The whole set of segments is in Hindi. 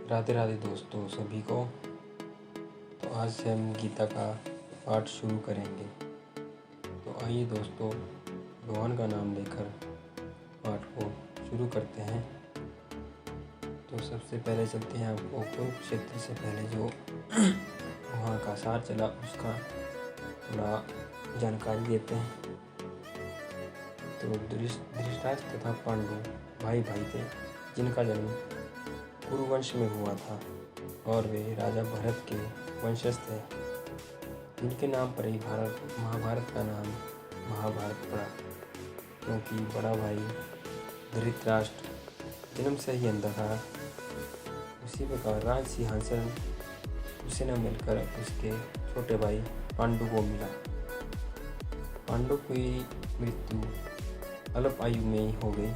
राधे राधे दोस्तों सभी को। तो आज से हम गीता का पाठ शुरू करेंगे। तो आइए दोस्तों, भगवान का नाम लेकर पाठ को शुरू करते हैं। तो सबसे पहले चलते हैं आपको कुरुक्षेत्र से पहले जो वहाँ का सार चला उसका थोड़ा जानकारी देते हैं। तो धृतराष्ट्र तथा पांडु भाई थे जिनका जन्म कुरुवंश में हुआ था और वे राजा भरत के वंशज थे। इनके नाम पर ही महाभारत का नाम महाभारत पड़ा, क्योंकि बड़ा भाई धृतराष्ट्र जन्म से ही अंधा था। उसी प्रकार राज सिंहासन उसे न मिलकर उसके छोटे भाई पांडु को मिला। पांडु की मृत्यु अल्प आयु में ही हो गई।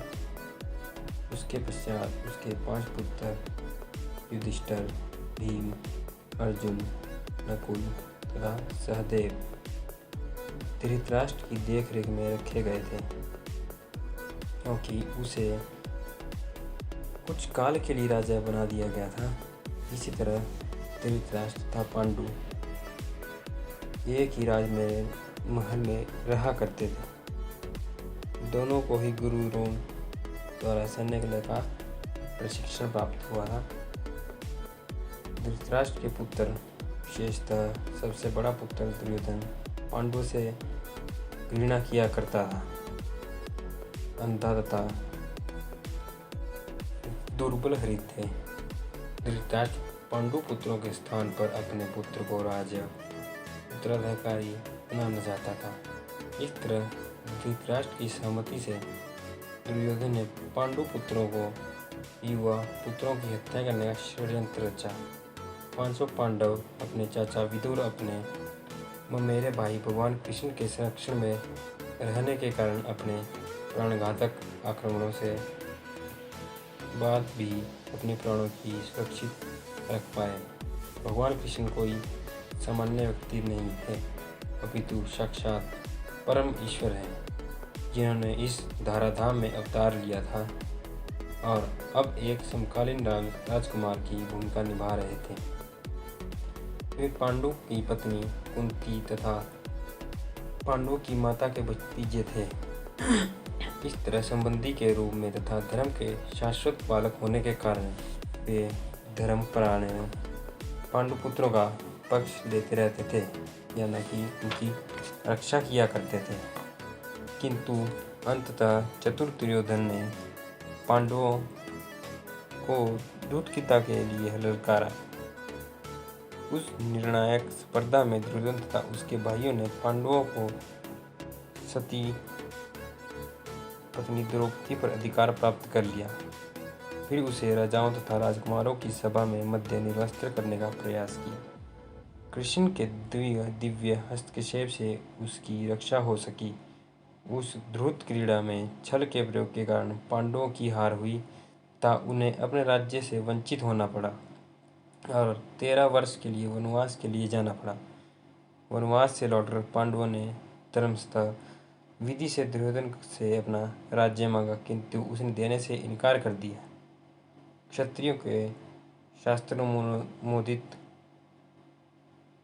उसके पश्चात उसके 5 पुत्र युधिष्ठिर, भीम, अर्जुन, नकुल तथा सहदेव धृतराष्ट्र की देखरेख में रखे गए थे, क्योंकि उसे कुछ काल के लिए राजा बना दिया गया था। इसी तरह धृतराष्ट्र तथा पांडु एक ही महल में रहा करते थे। दोनों को ही गुरुओं द्वारा सैन्य कला का प्रशिक्षण प्राप्त हुआ था। धृतराष्ट्र के पुत्र, विशेषतः सबसे बड़ा पुत्र दुर्योधन, पांडु से घृणा किया करता था। अंधा तथा दुर्बल हृदय थे। धृतराष्ट्र पांडु पुत्रों के स्थान पर अपने पुत्र को राज्य उत्तराधिकारी बनाना चाहता था। इस तरह धृतराष्ट्र की सहमति से दुर्योधन ने पांडु पुत्रों को युवा पुत्रों की हत्या करने का षड्यंत्र रचा। 500 पांडव अपने चाचा विदुर अपने ममेरे भाई भगवान कृष्ण के संरक्षण में रहने के कारण अपने प्राणघातक आक्रमणों से बाद भी अपने प्राणों की सुरक्षित रख पाए। भगवान कृष्ण कोई सामान्य व्यक्ति नहीं है, अपितु साक्षात परम ईश्वर है, जिन्होंने इस धराधाम में अवतार लिया था और अब एक समकालीन राजकुमार की भूमिका निभा रहे थे। वे पांडु की पत्नी कुंती तथा पांडवों की माता के भतीजे थे। इस तरह संबंधी के रूप में तथा धर्म के शाश्वत पालक होने के कारण वे धर्मपरायण पांडु पुत्रों का पक्ष लेते रहते थे, यानी कि उनकी रक्षा किया करते थे। किंतु अंततः चतुर दुर्योधन ने पांडवों को दूतकीता के लिए ललकारा। उस निर्णायक स्पर्धा में दुर्योधन तथा उसके भाइयों ने पांडवों को सती पत्नी द्रौपदी पर अधिकार प्राप्त कर लिया। फिर उसे राजाओं तथा राजकुमारों की सभा में मध्य निर्वस्त्र करने का प्रयास किया। कृष्ण के दिव्य हस्तक्षेप से उसकी रक्षा हो सकी। उस ध्रुत क्रीड़ा में छल के प्रयोग के कारण पांडवों की हार हुई तथा उन्हें अपने राज्य से वंचित होना पड़ा और 13 वर्ष के लिए वनवास के लिए जाना पड़ा। वनवास से लौटकर पांडवों ने धर्मतः विधि से दुर्योधन से अपना राज्य मांगा, किंतु उसने देने से इनकार कर दिया। क्षत्रियों के शास्त्रों मोदित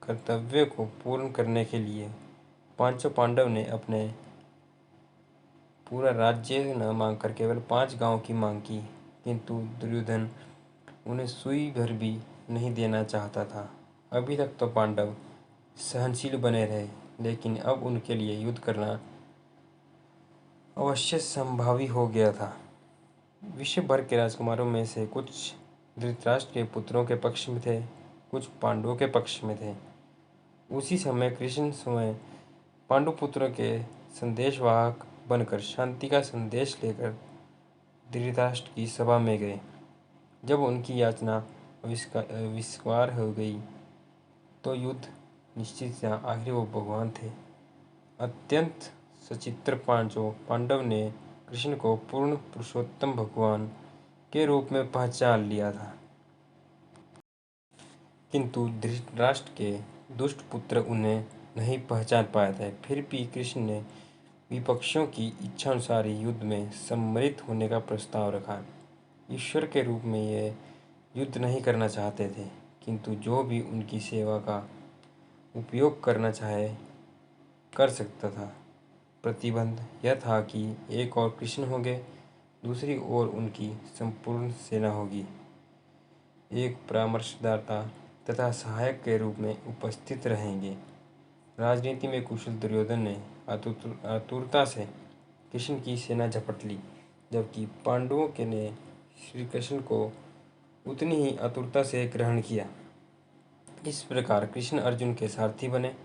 कर्तव्य को पूर्ण करने के लिए 500 पांडव ने अपने पूरा राज्य न मांगकर केवल 5 गांव की मांग की, किंतु दुर्योधन उन्हें सुई भर भी नहीं देना चाहता था। अभी तक तो पांडव सहनशील बने रहे, लेकिन अब उनके लिए युद्ध करना अवश्य संभावी हो गया था। विश्व भर के राजकुमारों में से कुछ धृतराष्ट्र के पुत्रों के पक्ष में थे, कुछ पांडवों के पक्ष में थे। उसी समय कृष्ण स्वयं पांडु पुत्रों के संदेशवाहक बनकर शांति का संदेश लेकर धृतराष्ट्र की सभा में गए। जब उनकी याचना अविस्वार हो गई तो युद्ध निश्चित था। आखिर वो भगवान थे। अत्यंत सचित्र पांडव ने कृष्ण को पूर्ण पुरुषोत्तम भगवान के रूप में पहचान लिया था, किंतु धृतराष्ट्र के दुष्ट पुत्र उन्हें नहीं पहचान पाए थे। फिर भी कृष्ण ने विपक्षियों की इच्छानुसार ही युद्ध में सम्मिलित होने का प्रस्ताव रखा। ईश्वर के रूप में ये युद्ध नहीं करना चाहते थे, किंतु जो भी उनकी सेवा का उपयोग करना चाहे कर सकता था। प्रतिबंध यह था कि एक ओर कृष्ण होंगे, दूसरी ओर उनकी संपूर्ण सेना होगी। एक परामर्शदाता तथा सहायक के रूप में उपस्थित रहेंगे। राजनीति में कुशल दुर्योधन ने आतुरता से कृष्ण की सेना झपट ली, जबकि पांडवों के ने श्री कृष्ण को उतनी ही आतुरता से ग्रहण किया। इस प्रकार कृष्ण अर्जुन के सारथी बने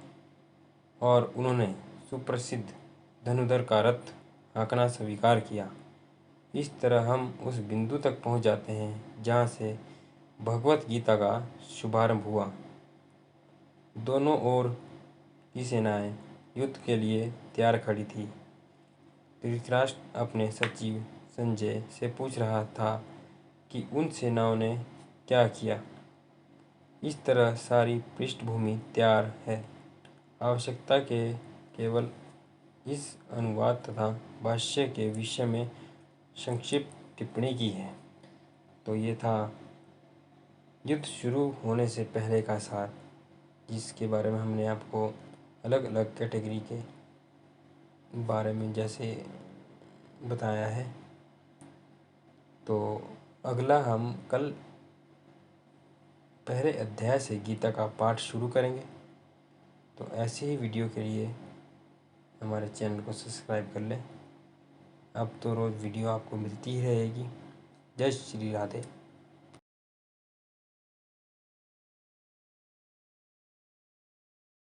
और उन्होंने सुप्रसिद्ध धनुधर का रथ हाँकना स्वीकार किया। इस तरह हम उस बिंदु तक पहुँच जाते हैं जहाँ से भगवत गीता का शुभारंभ हुआ। दोनों ओर की सेनाएं युद्ध के लिए तैयार खड़ी थी। धृतराष्ट्र अपने सचिव संजय से पूछ रहा था कि उन सेनाओं ने क्या किया। इस तरह सारी पृष्ठभूमि तैयार है। आवश्यकता के केवल इस अनुवाद तथा भाष्य के विषय में संक्षिप्त टिप्पणी की है। तो ये था युद्ध शुरू होने से पहले का सार, जिसके बारे में हमने आपको अलग अलग कैटेगरी के बारे में जैसे बताया है। तो अगला हम कल पहले अध्याय से गीता का पाठ शुरू करेंगे। तो ऐसे ही वीडियो के लिए हमारे चैनल को सब्सक्राइब कर लें। अब तो रोज़ वीडियो आपको मिलती ही रहेगी। जय श्री राधे।